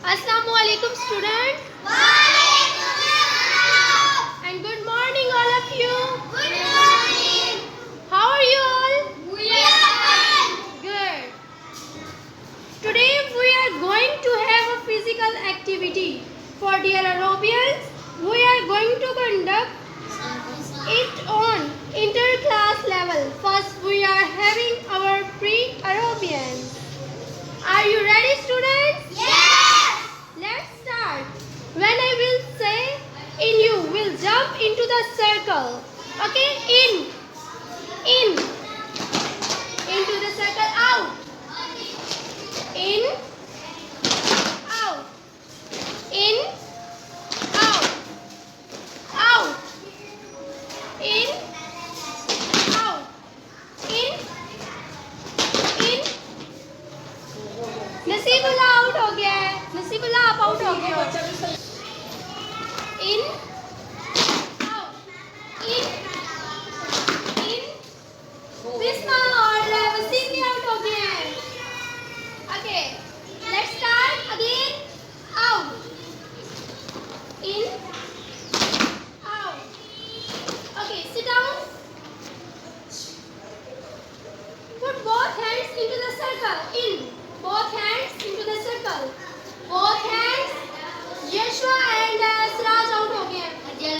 Assalamualaikum students. And good morning all of you. Good morning. How are you all? We are fine. Good. Today we are going to have a physical activity. For dear Arobians, we are going to conduct it on inter-class level. First we are having our pre-Arobians. Are you ready students? Yes. Let's start. When I will say in, you will jump into the circle. Okay? In. Into the circle. Out. In. Out. In. Out. Out. In. Out. In. Naseebullah out हो गया है. नसीबुल्ला आप out हो गए हो. In out in Bisma और वसीम भी out हो गए हैं. Okay let's start again. Out in out. Okay sit down. Put both hands into the circle. In. Both hands into the circle. Both hands. Yashwa and Siraj out हो गए हैं.